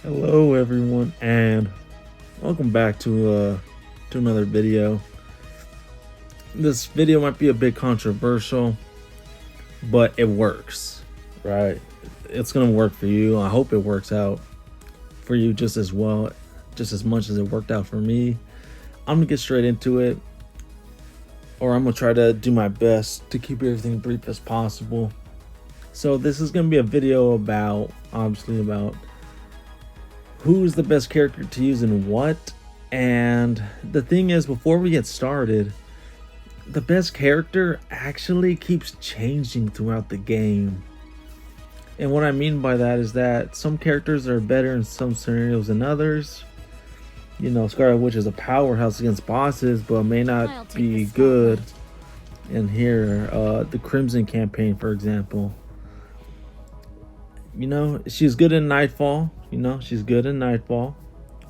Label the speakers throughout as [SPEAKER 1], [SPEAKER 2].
[SPEAKER 1] Hello everyone and welcome back to another video. This video might be a bit controversial, but it works, right? It's gonna work for you. I hope it works out for you just as well, just as much as it worked out for me. I'm gonna get straight into it, or I'm gonna try to do my best to keep everything brief as possible. So this is gonna be a video about, obviously, about who's the best character to use and what. And the thing is, before we get started, the best character actually keeps changing throughout the game. And what I mean by that is that some characters are better in some scenarios than others. You know, Scarlet Witch is a powerhouse against bosses, but may not be good in here. The Crimson campaign, for example. You know, she's good in Nightfall.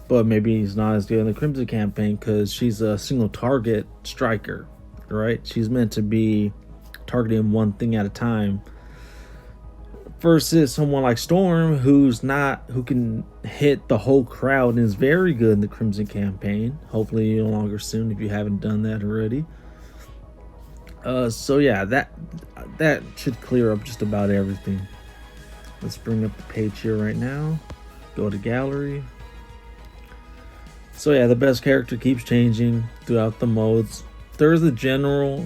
[SPEAKER 1] But maybe he's not as good in the Crimson campaign because she's a single target striker, right? She's meant to be targeting one thing at a time. Versus someone like Storm, who can hit the whole crowd and is very good in the Crimson campaign. Hopefully no longer soon if you haven't done that already. So yeah, that should clear up just about everything. Let's bring up the page here right now. Go to gallery. So yeah, the best character keeps changing throughout the modes. There's a general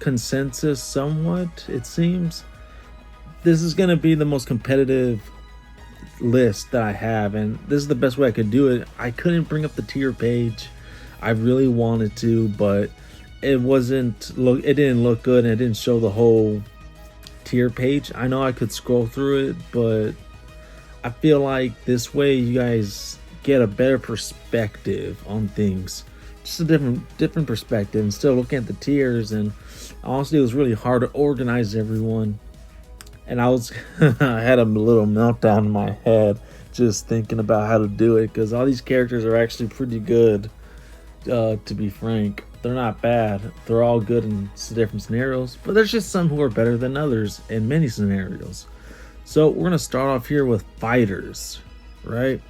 [SPEAKER 1] consensus somewhat, it seems. This is going to be the most competitive list that I have, and this is the best way I could do it. I couldn't bring up the tier page. I really wanted to, but it didn't look good, and it didn't show the whole tier page. I know I could scroll through it, but I feel like this way you guys get a better perspective on things, just a different perspective, and still looking at the tiers. And honestly, it was really hard to organize everyone, and I had a little meltdown in my head just thinking about how to do it, because all these characters are actually pretty good. To be frank, they're not bad. They're all good in different scenarios, but there's just some who are better than others in many scenarios. So we're gonna start off here with fighters, right?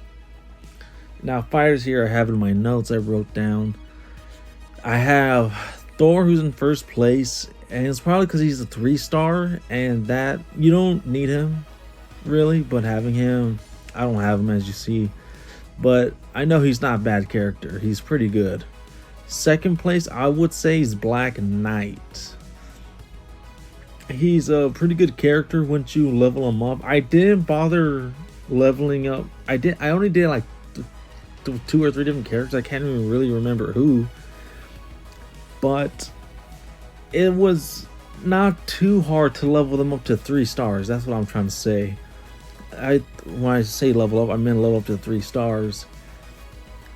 [SPEAKER 1] Now fighters here I have in my notes I wrote down. I have Thor, who's in first place, and it's probably because he's a 3-star, and that you don't need him really, but having him, I don't have him as you see, but I know he's not a bad character. He's pretty good. Second place, I would say, is Black Knight. He's a pretty good character once you level him up. I didn't bother leveling up. I only did like 2 or 3 different characters. I can't even really remember who, but it was not too hard to level them up to 3 stars. That's what I'm trying to say. When I say level up, I meant level up to 3 stars.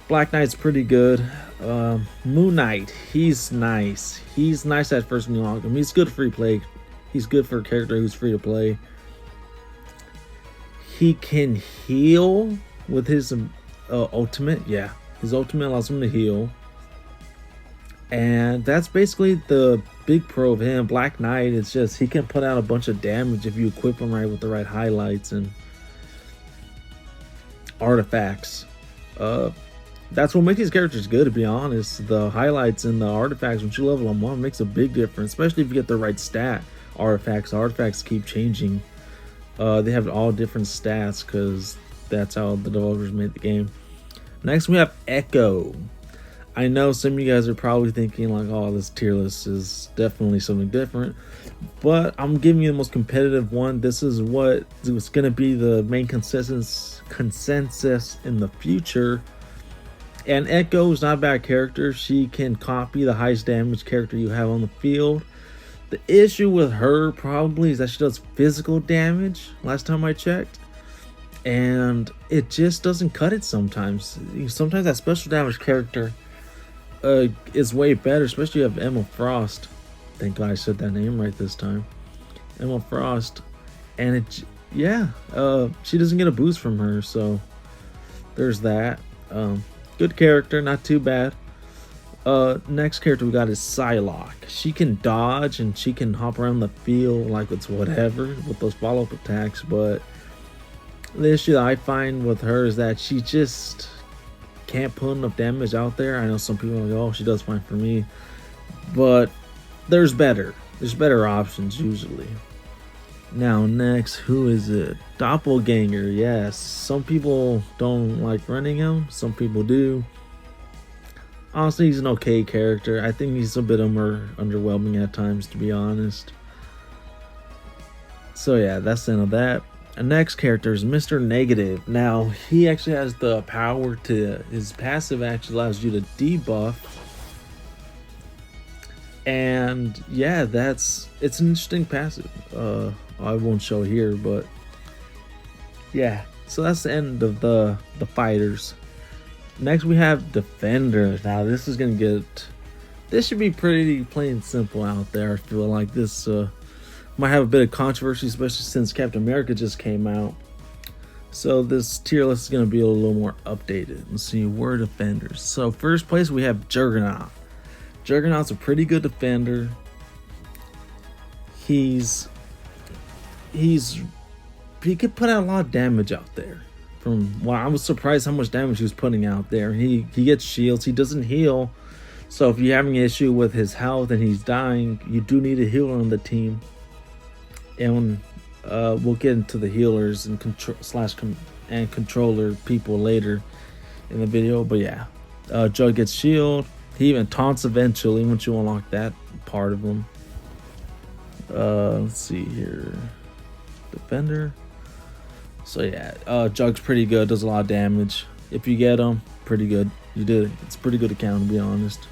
[SPEAKER 1] Black Knight's pretty good. Moon Knight, he's nice. He's nice at first when you log him. He's good free play. He's good for a character who's free to play. He can heal with his ultimate. Yeah, his ultimate allows him to heal. And that's basically the big pro of him. Black Knight, it's just he can put out a bunch of damage if you equip him right with the right highlights and artifacts. That's what makes these characters good, to be honest. The highlights and the artifacts, when you level them up, makes a big difference, especially if you get the right stat. Artifacts keep changing. They have all different stats because that's how the developers made the game. Next we have Echo. I know some of you guys are probably thinking like, oh, this tier list is definitely something different, but I'm giving you the most competitive one. This is what is going to be the main consensus in the future. And Echo is not a bad character. She can copy the highest damage character you have on the field. The issue with her probably is that she does physical damage, last time I checked, and it just doesn't cut it sometimes. Sometimes that special damage character is way better, especially if you have Emma Frost. Thank God I said that name right this time. Emma Frost. And she doesn't get a boost from her, so there's that. Good character, not too bad. Next character we got is Psylocke. She can dodge and she can hop around the field like it's whatever with those follow-up attacks, but The issue that I find with her is that she just can't put enough damage out there. I know some people are like, oh, she does fine for me, but there's better options usually. Now next, who is it? Doppelganger. Yes, some people don't like running him, some people do. Honestly, he's an okay character. I think he's a bit underwhelming at times, to be honest. So yeah, that's the end of that. The next character is Mr. Negative. Now, he actually has the power to, his passive actually allows you to debuff. And yeah, it's an interesting passive. I won't show here, but yeah. So that's the end of the fighters. Next we have Defender. Now this should be pretty plain simple out there. I feel like this might have a bit of controversy, especially since Captain America just came out. So this tier list is going to be a little more updated. Let's see, we're defenders. So first place we have Juggernaut. Juggernaut's a pretty good defender. He could put out a lot of damage out there. I was surprised how much damage he was putting out there. He gets shields. He doesn't heal. So if you're having an issue with his health and he's dying, you do need a healer on the team. And we'll get into the healers and controller people later in the video. But yeah, Jug gets shield. He even taunts eventually once you unlock that part of him. Let's see here. Defender. So yeah, Jug's pretty good, does a lot of damage. If you get him, pretty good. You did it. It's a pretty good account, to be honest.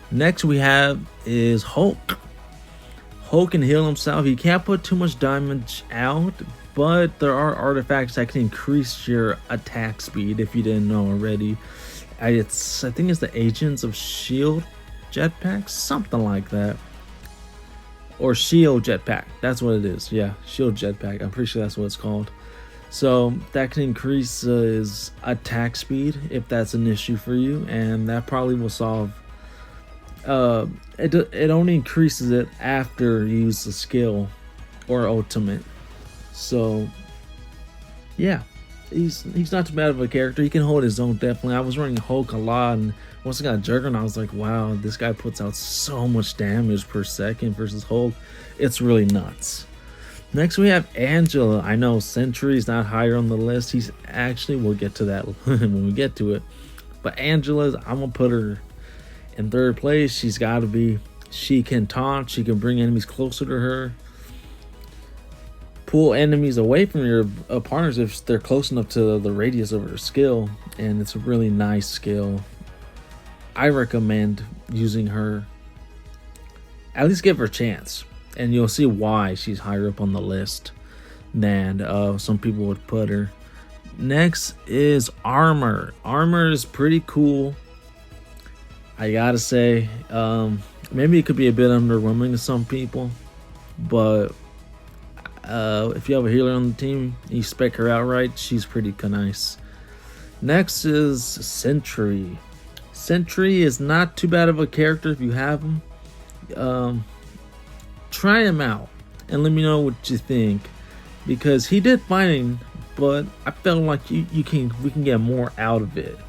[SPEAKER 1] Next we have is Hulk. Hulk can heal himself. He can't put too much damage out, but there are artifacts that can increase your attack speed if you didn't know already. I think it's the Agents of Shield jetpack, something like that. Or Shield jetpack, that's what it is. Yeah, Shield jetpack, I'm pretty sure that's what it's called. So that can increase his attack speed if that's an issue for you, and that probably will solve. It only increases it after you use the skill or ultimate. So yeah, he's not too bad of a character. He can hold his own, definitely. I was running Hulk a lot, and once I got Juggernaut, I was like, wow, this guy puts out so much damage per second versus Hulk. It's really nuts. Next we have Angela. I know Sentry is not higher on the list. We'll get to that when we get to it. But Angela's, I'm gonna put her in third place. She's gotta be. She can taunt, she can bring enemies closer to her, pull enemies away from your partners if they're close enough to the radius of her skill, and it's a really nice skill. I recommend using her. At least give her a chance, and you'll see why she's higher up on the list than some people would put her. Next is Armor. Armor is pretty cool, I gotta say. Maybe it could be a bit underwhelming to some people, but if you have a healer on the team, you spec her out right, she's pretty nice. Next is Sentry. Sentry is not too bad of a character if you have him. Try him out and let me know what you think, because he did fine, but I felt like we can get more out of it.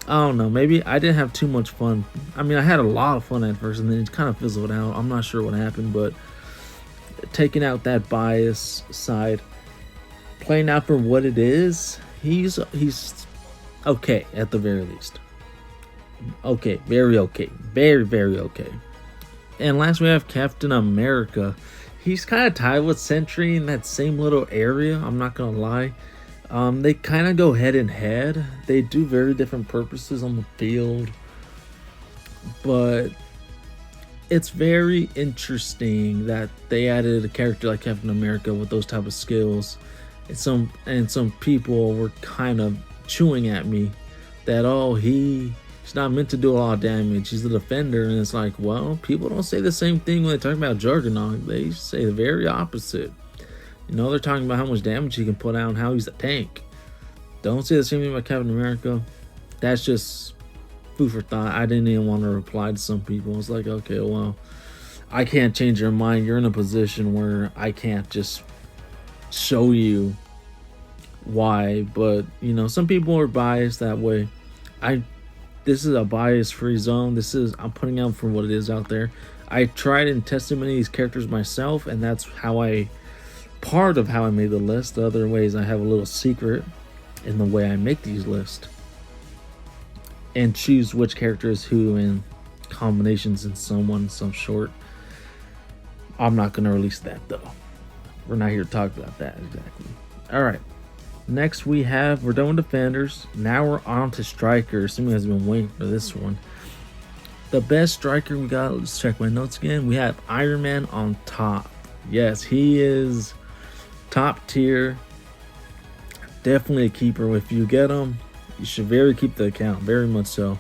[SPEAKER 1] I don't know, maybe I didn't have too much fun. I mean, I had a lot of fun at first, and then it kind of fizzled out. I'm not sure what happened, but taking out that bias side, playing out for what it is, he's okay at the very least. Okay, very okay, very okay. And last we have Captain America. He's kind of tied with Sentry in that same little area, I'm not gonna lie. They kind of go head in head. They do very different purposes on the field, but it's very interesting that they added a character like Captain America with those type of skills. And some people were kind of chewing at me that, oh, he's not meant to do a lot of damage, he's a defender. And it's like, well, people don't say the same thing when they talk about Juggernaut. They say the very opposite. You know, they're talking about how much damage he can put out and how he's a tank. Don't say the same thing about Captain America. That's just food for thought. I didn't even want to reply to some people. I was like, okay, well, I can't change your mind. You're in a position where I can't just show you why, but you know, some people are biased that way. This is a bias free zone. I'm putting out for what it is out there. I tried and tested many of these characters myself, and that's part of how I made the list. The other ways, I have a little secret in the way I make these lists and choose which character is who in combinations and some short. I'm not going to release that though. We're not here to talk about that exactly. All right. Next we're done with defenders. Now we're on to strikers. Somebody has been waiting for this one. The best striker we got, let's check my notes again. We have Iron Man on top. Yes, he is top tier. Definitely a keeper. If you get him, you should keep the account, very much so.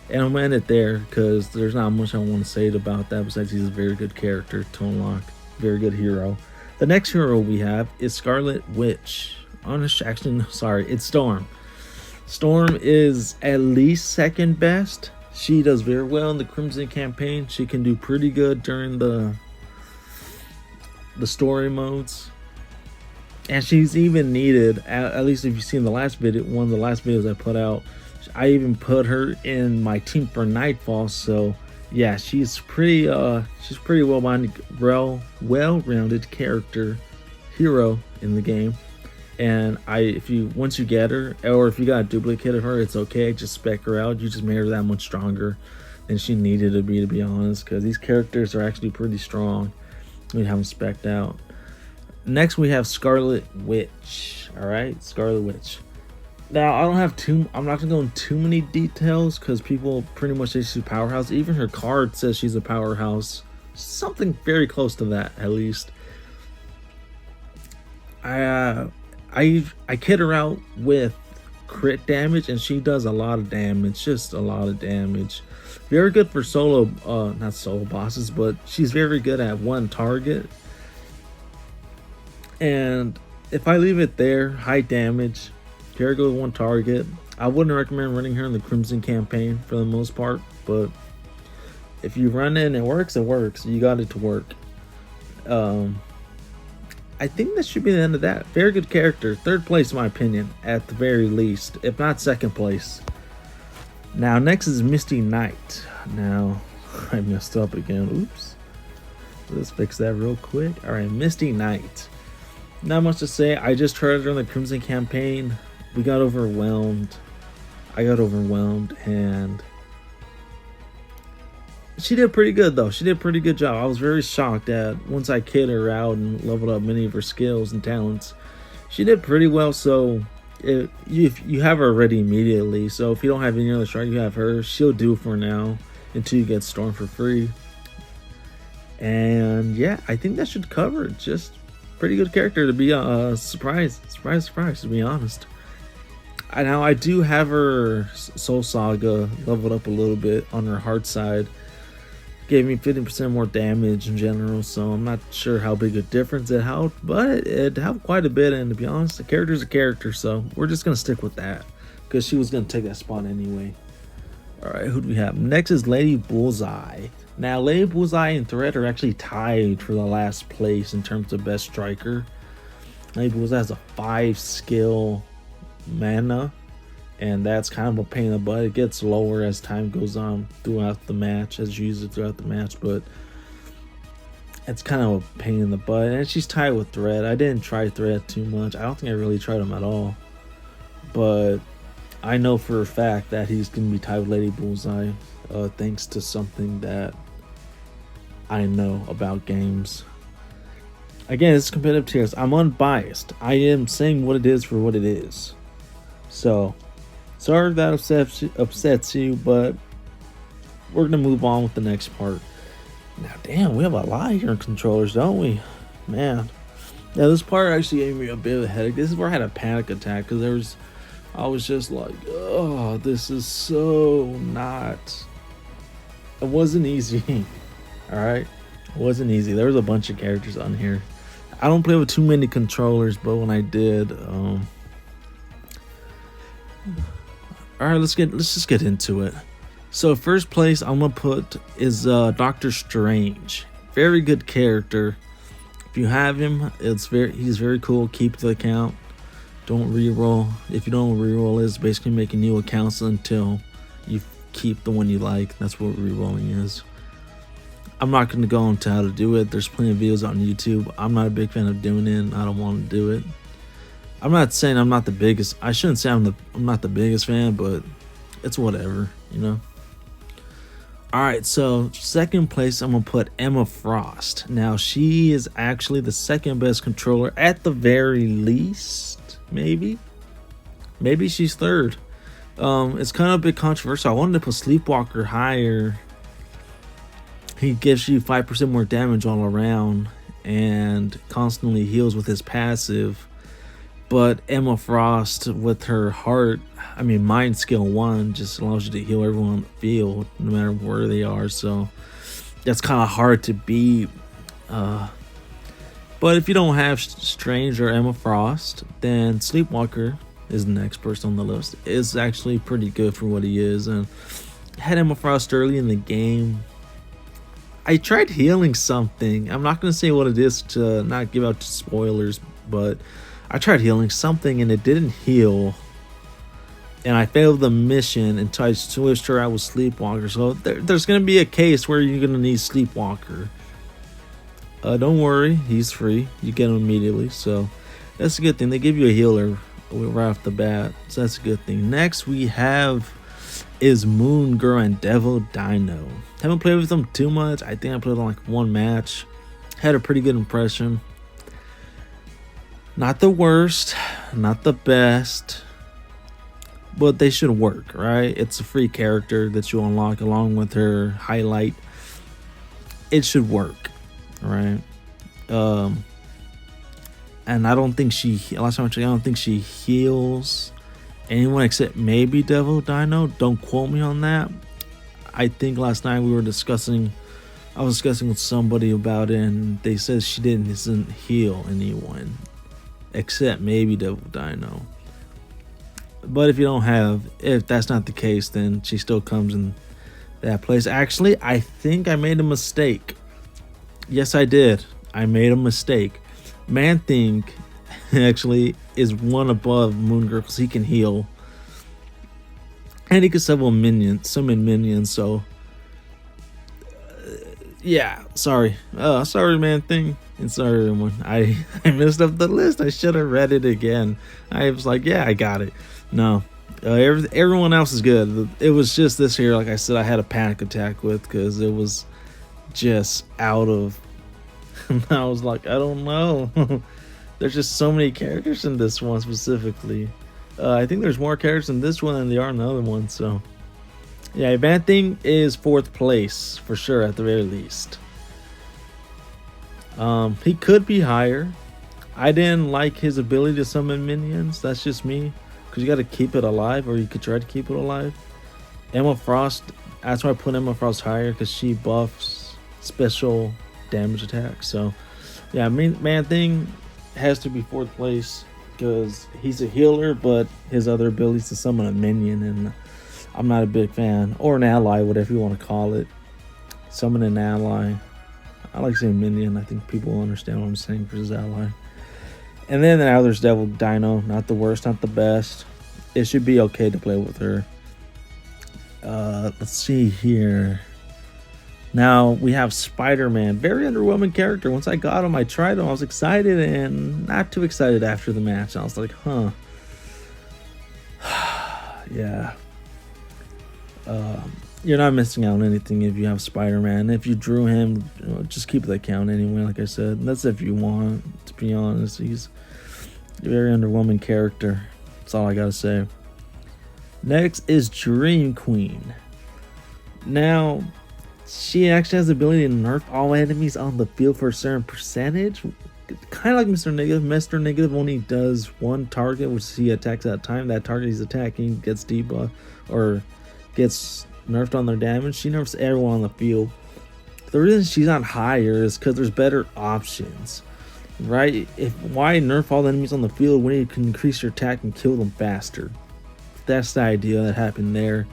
[SPEAKER 1] And I'm gonna end it there because there's not much I want to say about that besides he's a very good character to unlock. Very good hero. The next hero we have is Scarlet Witch. It's Storm. Storm is at least second best. She does very well in the Crimson campaign. She can do pretty good during the story modes. And she's even needed, at least if you've seen the last video, one of the last videos I put out, I even put her in my team for Nightfall. So yeah, she's pretty well-rounded hero in the game. And once you get her, or if you got a duplicate of her, it's okay. Just spec her out. You just made her that much stronger than she needed to be honest. Because these characters are actually pretty strong. We have them specced out. Next, we have Scarlet Witch. All right, Scarlet Witch. Now, I'm not gonna go into too many details because people pretty much say she's a powerhouse. Even her card says she's a powerhouse. Something very close to that, at least. I kit her out with crit damage, and she does a lot of damage, just a lot of damage. Very good for not solo bosses, but she's very good at one target. And if I leave it there, high damage, very good with one target. I wouldn't recommend running her in the Crimson campaign for the most part, but if you run it and it works, it works. You got it to work. I think that should be the end of that. Very good character. Third place, in my opinion, at the very least, if not second place. Now, next is Misty Knight. Now, I messed up again. Oops. Let's fix that real quick. All right, Misty Knight. Not much to say. I just tried her in the Crimson campaign. We got overwhelmed. I got overwhelmed, and she did pretty good though. She did a pretty good job. I was very shocked at once I kid her out and leveled up many of her skills and talents. She did pretty well. So if you have her ready immediately, so if you don't have any other shark, you have her. She'll do for now until you get Storm for free. And yeah, I think that should cover it. Just pretty good character to be surprise, to be honest. Now I do have her Soul Saga leveled up a little bit on her hard side. Gave me 50% more damage in general, so I'm not sure how big a difference it helped, but it helped quite a bit. And to be honest, the character's a character, so we're just gonna stick with that because she was gonna take that spot anyway. All right, who do we have next? Is Lady Bullseye. Now, Lady Bullseye and Thread are actually tied for the last place in terms of best striker. Lady Bullseye has a 5 skill mana, and that's kind of a pain in the butt. It gets lower as time goes on throughout the match, as you use it throughout the match, but it's kind of a pain in the butt. And she's tied with Thread. I didn't try Thread too much. I don't think I really tried him at all, but I know for a fact that he's going to be tied with Lady Bullseye, thanks to something that I know about games. Again, it's competitive tiers. I'm unbiased. I am saying what it is for what it is. So, sorry if that upsets you, but we're going to move on with the next part. Now, damn, we have a lot here in controllers, don't we? Man. Yeah, this part actually gave me a bit of a headache. This is where I had a panic attack because I was just like, oh, this is so not. It wasn't easy. Alright? It wasn't easy. There was a bunch of characters on here. I don't play with too many controllers, but when I did, alright, let's just get into it. So first place I'm gonna put is Doctor Strange. Very good character. If you have him, he's very cool. Keep the account. Don't reroll. If you don't reroll, it's basically making new accounts until you keep the one you like. That's what rerolling is. I'm not going to go into how to do it. There's plenty of videos on YouTube. I'm not a big fan of doing it. I don't want to do it. I'm not saying I'm not the biggest. I shouldn't say I'm not the biggest fan, but it's whatever, you know. All right, so second place, I'm gonna put Emma Frost. Now she is actually the second best controller at the very least. Maybe she's third. It's kind of a bit controversial. I wanted to put Sleepwalker higher. He gives you 5% more damage all around and constantly heals with his passive. But Emma Frost with her heart, I mean, mind skill 1 just allows you to heal everyone on the field, no matter where they are. So that's kind of hard to beat. But if you don't have Strange or Emma Frost, then Sleepwalker is the next person on the list. Is actually pretty good for what he is. And I had Emma Frost early in the game. I tried healing something. I'm not going to say what it is to not give out spoilers, but I tried healing something and it didn't heal. And I failed the mission until I switched her out with Sleepwalker. So there's going to be a case where you're going to need Sleepwalker. Don't worry, he's free. You get him immediately. So that's a good thing. They give you a healer right off the bat. So that's a good thing. Next we have is Moon Girl and Devil Dino. Haven't played with them too much. I think I played on like one match. Had a pretty good impression. Not the worst, not the best, but they should work, right? It's a free character that you unlock along with her highlight. It should work, right? And I don't think last time I checked, I don't think she heals anyone except maybe Devil Dino. Don't quote me on that. I think last night I was discussing with somebody about it, and they said she doesn't heal anyone except maybe Devil Dino. But if that's not the case, then she still comes in that place. Actually, I think I made a mistake. Yes, I did. I made a mistake. Man-Thing actually is one above Moon Girl because he can heal. And he can summon minions, so yeah, sorry. Sorry, Man-Thing. And sorry, everyone. I messed up the list. I should have read it again. I was like, yeah, I got it. No. Everyone else is good. It was just this here, like I said, I had a panic attack with because it was just out of... And I was like, I don't know. There's just so many characters in this one specifically. I think there's more characters in this one than there are in the other one, so... Yeah, Man-Thing is 4th place, for sure, at the very least. He could be higher. I didn't like his ability to summon minions. That's just me. Because you got to keep it alive, or you could try to keep it alive. Emma Frost, that's why I put Emma Frost higher, because she buffs special damage attacks. So, yeah, Man-Thing has to be 4th place, because he's a healer, but his other ability is to summon a minion, and I'm not a big fan. Or an ally, whatever you want to call it. Summon an ally. I like saying minion. I think people will understand what I'm saying versus ally. And then now there's Devil Dino. Not the worst, not the best. It should be okay to play with her. Let's see here. Now we have Spider-Man. Very underwhelming character. Once I got him, I tried him. I was excited and not too excited after the match. I was like, huh. Yeah. You're not missing out on anything if you have Spider-Man. If you drew him, just keep that count anyway, like I said. That's if you want, to be honest. He's a very underwhelming character. That's all I gotta say. Next is Dream Queen. Now, she actually has the ability to nerf all enemies on the field for a certain percentage. Kind of like Mr. Negative. Mr. Negative only does one target, which he attacks at a time. That target he's attacking gets debuffed or gets nerfed on their damage. She nerfs everyone on the field. The reason she's not higher is because there's better options, right? Why nerf all the enemies on the field when you can increase your attack and kill them faster? That's the idea that happened there.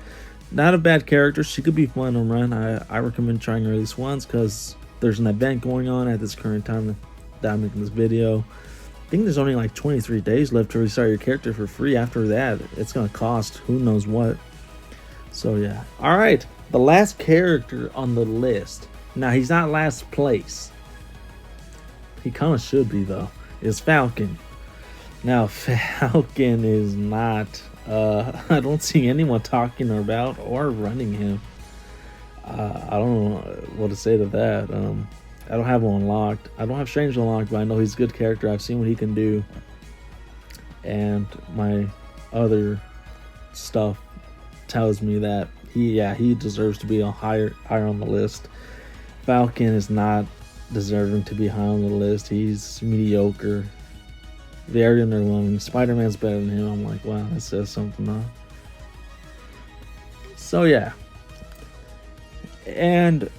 [SPEAKER 1] Not a bad character. She could be fun to run. I recommend trying her at least once because there's an event going on at this current time that I'm making this video. think there's only like 23 days left to restart your character for free. After that, it's gonna cost who knows what. So yeah. Alright, the last character on the list. Now he's not last place. He kind of should be though. Is Falcon. Now Falcon is not I don't see anyone talking about or running him. I don't know what to say to that. I don't have him unlocked. I don't have Strange unlocked, but I know he's a good character. I've seen what he can do. And my other stuff tells me that he deserves to be higher on the list. Falcon is not deserving to be high on the list. He's mediocre. Very underwhelming. Spider-Man's better than him. I'm like, wow, that says something, huh? So yeah. And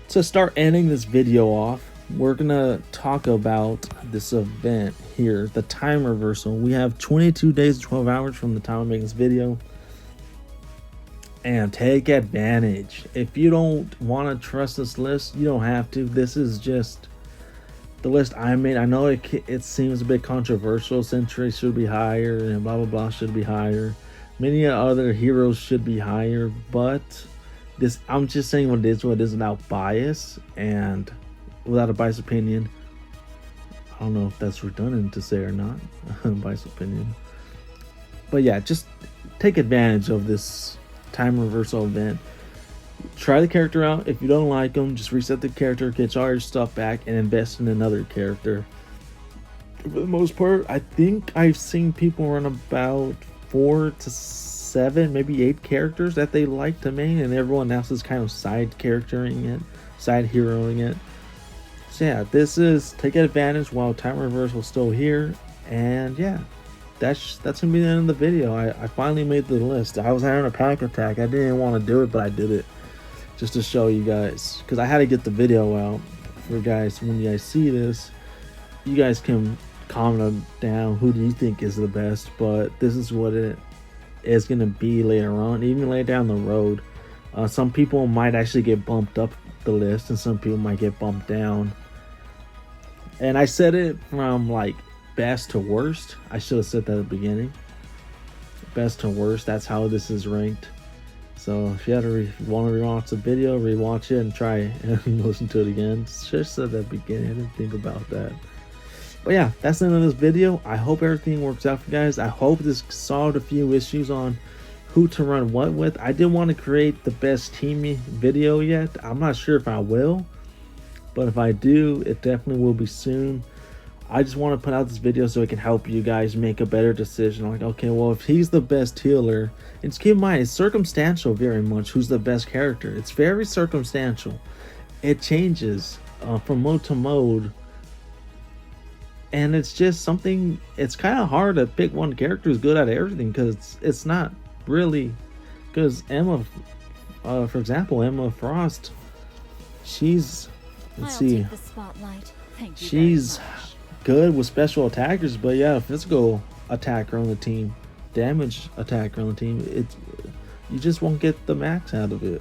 [SPEAKER 1] to start ending this video off, we're gonna talk about this event here, the time reversal. We have 22 days and 12 hours from the time of making this video. And take advantage. If you don't want to trust this list, you don't have to. This is just the list I made. I know it seems a bit controversial. Sentry should be higher and blah blah blah should be higher. Many other heroes should be higher, but this, I'm just saying what it is without bias and without a biased opinion. I don't know if that's redundant to say or not. Biased opinion. But yeah, just take advantage of this time reversal event. Try the character out. If you don't like them, just reset the character, get all your stuff back, and invest in another character. For the most part, I think I've seen people run about 4 to 7, maybe 8 characters that they like to main, and everyone else is kind of side charactering it, side heroing it. So yeah, this is take advantage while time reversal is still here, and yeah. That's gonna be the end of the video. I finally made the list. I was having a panic attack. I didn't want to do it, but I did it just to show you guys, because I had to get the video out for guys. When you guys see this, you guys can comment down who do you think is the best, but this is what it is gonna be later on, even later down the road. Some people might actually get bumped up the list, and some people might get bumped down. And I said it from like best to worst. I should have said that at the beginning. Best to worst, that's how this is ranked. So if you want to rewatch the video, rewatch it and try and listen to it again. Should have said that at the beginning. I didn't think about that. But yeah, that's the end of this video. I hope everything works out for you guys. I hope this solved a few issues on who to run what with. I didn't want to create the best team video yet. I'm not sure if I will, but if I do, it definitely will be soon. I just want to put out this video so it can help you guys make a better decision. Like, okay, well, if he's the best healer, and just keep in mind, it's circumstantial very much who's the best character. It's very circumstantial. It changes from mode to mode. And it's just something, it's kind of hard to pick one character who's good at everything, because it's not really, because Emma, for example, Emma Frost, she's, let's see, she's good with special attackers, but yeah, physical attacker on the team, damage attacker on the team, you just won't get the max out of it.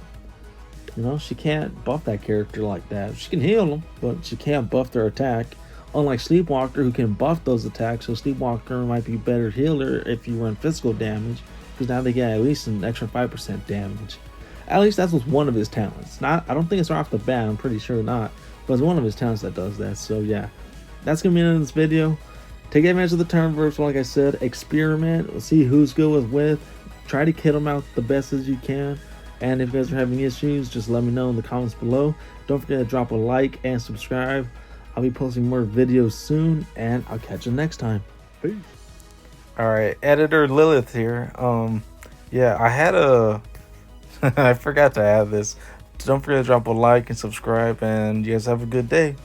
[SPEAKER 1] You know, she can't buff that character like that. She can heal them, but she can't buff their attack. Unlike Sleepwalker, who can buff those attacks, so Sleepwalker might be better healer if you run physical damage, because now they get at least an extra 5% damage. At least that's one of his talents. Not, I don't think it's right off the bat, I'm pretty sure not, but it's one of his talents that does that. So yeah, that's gonna be the end of this video. Take advantage of the time reversal, like I said. Experiment, see who's good with. Try to kit them out the best as you can. And if you guys are having issues, just let me know in the comments below. Don't forget to drop a like and subscribe. I'll be posting more videos soon, and I'll catch you next time. Peace. Alright, editor Lilith here. Yeah, I had a I forgot to add this. Don't forget to drop a like and subscribe, and you guys have a good day.